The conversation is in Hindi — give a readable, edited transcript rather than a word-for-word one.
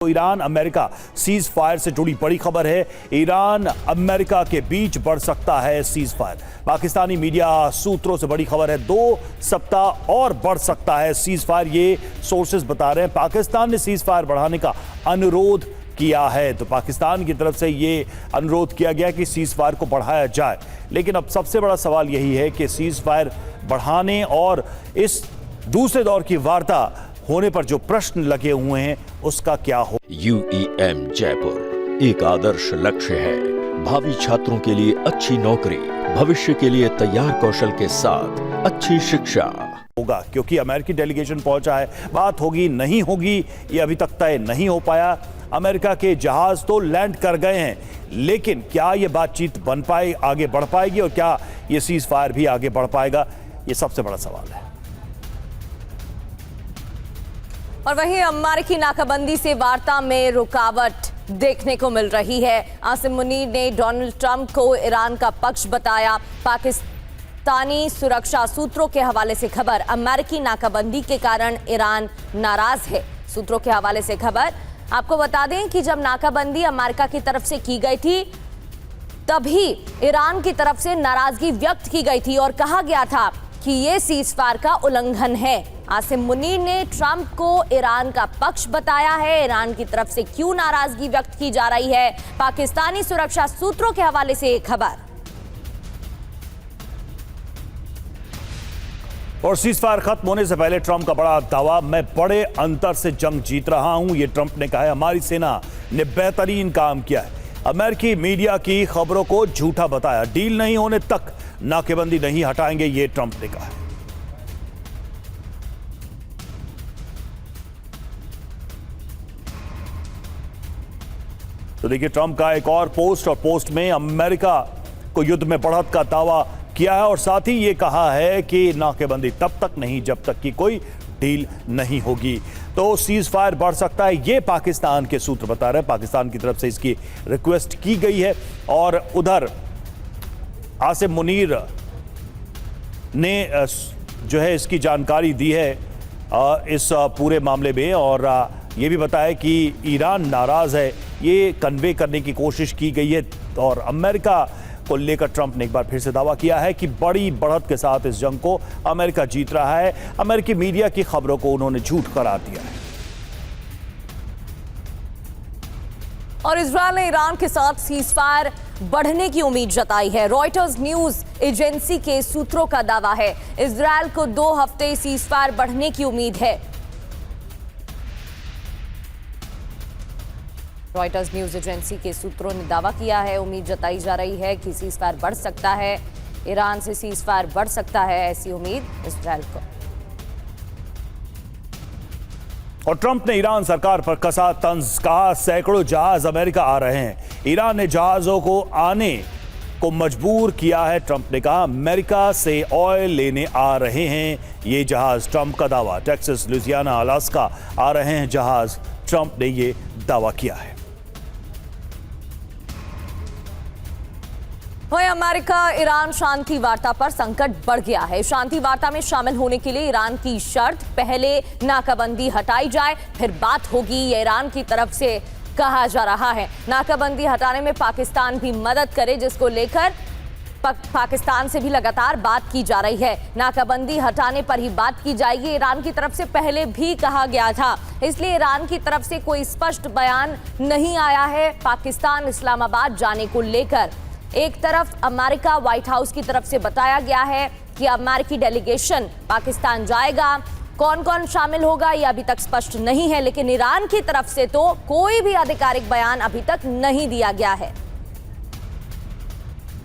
तो ईरान अमेरिका सीज फायर से जुड़ी बड़ी खबर है। ईरान अमेरिका के बीच बढ़ सकता है सीज फायर। पाकिस्तानी मीडिया सूत्रों से बड़ी खबर है, 2 सप्ताह और बढ़ सकता है सीज फायर, ये सोर्सेज बता रहे हैं। पाकिस्तान ने सीज फायर बढ़ाने का अनुरोध किया है, तो पाकिस्तान की तरफ से ये अनुरोध किया गया कि सीज फायर को बढ़ाया जाए। लेकिन अब सबसे बड़ा सवाल यही है कि सीज फायर बढ़ाने और इस दूसरे दौर की वार्ता होने पर जो प्रश्न लगे हुए हैं उसका क्या हो। UEM जयपुर एक आदर्श लक्ष्य है। भावी छात्रों के लिए अच्छी नौकरी, भविष्य के लिए तैयार कौशल के साथ अच्छी शिक्षा होगा, क्योंकि अमेरिकी डेलीगेशन पहुंचा है। बात होगी नहीं होगी ये अभी तक तय नहीं हो पाया। अमेरिका के जहाज तो लैंड कर गए हैं, लेकिन क्या ये बातचीत बन पाए, आगे बढ़ पाएगी, और क्या ये सीज फायर भी आगे बढ़ पाएगा, ये सबसे बड़ा सवाल है। और वहीं अमेरिकी नाकाबंदी से वार्ता में रुकावट देखने को मिल रही है। आसिम मुनीर ने डोनाल्ड ट्रंप को ईरान का पक्ष बताया। पाकिस्तानी सुरक्षा सूत्रों के हवाले से खबर, अमेरिकी नाकाबंदी के कारण ईरान नाराज है। सूत्रों के हवाले से खबर, आपको बता दें कि जब नाकाबंदी अमेरिका की तरफ से की गई थी तभी ईरान की तरफ से नाराजगी व्यक्त की गई थी और कहा गया था कि यह सीज फायर का उल्लंघन है। आसिम मुनीर ने ट्रंप को ईरान का पक्ष बताया है। ईरान की तरफ से क्यों नाराजगी व्यक्त की जा रही है, पाकिस्तानी सुरक्षा सूत्रों के हवाले से खबर। और सीज फायर खत्म होने से पहले ट्रंप का बड़ा दावा, मैं बड़े अंतर से जंग जीत रहा हूं, ये ट्रंप ने कहा है। हमारी सेना ने बेहतरीन काम किया है। अमेरिकी मीडिया की खबरों को झूठा बताया। डील नहीं होने तक नाकेबंदी नहीं हटाएंगे, ये ट्रंप ने कहा है। तो देखिए ट्रंप का एक और पोस्ट में अमेरिका को युद्ध में बढ़त का दावा किया है और साथ ही ये कहा है कि नाकेबंदी तब तक नहीं जब तक कि कोई डील नहीं होगी। तो सीज फायर बढ़ सकता है, ये पाकिस्तान के सूत्र बता रहे हैं। पाकिस्तान की तरफ से इसकी रिक्वेस्ट की गई है और उधर आसिम मुनीर ने जो है इसकी जानकारी दी है इस पूरे मामले में, और ये भी बताया कि ईरान नाराज है, ये कन्वे करने की कोशिश की गई है। और अमेरिका को लेकर ट्रंप ने एक बार फिर से दावा किया है कि बड़ी बढ़त के साथ इस जंग को अमेरिका जीत रहा है। अमेरिकी मीडिया की खबरों को उन्होंने झूठ करार दिया है। और इजरायल ने ईरान के साथ सीज फायर बढ़ने की उम्मीद जताई है। रॉयटर्स न्यूज एजेंसी के सूत्रों का दावा है, इजरायल को 2 हफ्ते सीज फायर बढ़ने की उम्मीद है। रॉयटर्स न्यूज एजेंसी के सूत्रों ने दावा किया है, उम्मीद जताई जा रही है कि सीज फायर बढ़ सकता है, ईरान से सीज फायर बढ़ सकता है, ऐसी उम्मीद इजरायल को। और ट्रंप ने ईरान सरकार पर कसा तंज, कहा सैकड़ों जहाज अमेरिका आ रहे हैं, ईरान ने जहाजों को आने को मजबूर किया है। ट्रंप ने कहा अमेरिका से ऑयल लेने आ रहे हैं ये जहाज। ट्रंप का दावा, टेक्सास, लुजियाना, अलास्का आ रहे हैं जहाज, ट्रंप ने ये दावा किया है। वहीं अमेरिका ईरान शांति वार्ता पर संकट बढ़ गया है। शांति वार्ता में शामिल होने के लिए ईरान की शर्त, पहले नाकाबंदी हटाई जाए फिर बात होगी, ये ईरान की तरफ से कहा जा रहा है। नाकाबंदी हटाने में पाकिस्तान भी मदद करे, जिसको लेकर पाकिस्तान से भी लगातार बात की जा रही है। नाकाबंदी हटाने पर ही बात की जाएगी, ईरान की तरफ से पहले भी कहा गया था, इसलिए ईरान की तरफ से कोई स्पष्ट बयान नहीं आया है पाकिस्तान इस्लामाबाद जाने को लेकर। एक तरफ अमेरिका व्हाइट हाउस की तरफ से बताया गया है कि अमेरिकी डेलीगेशन पाकिस्तान जाएगा, कौन कौन शामिल होगा ये अभी तक स्पष्ट नहीं है, लेकिन ईरान की तरफ से तो कोई भी आधिकारिक बयान अभी तक नहीं दिया गया है।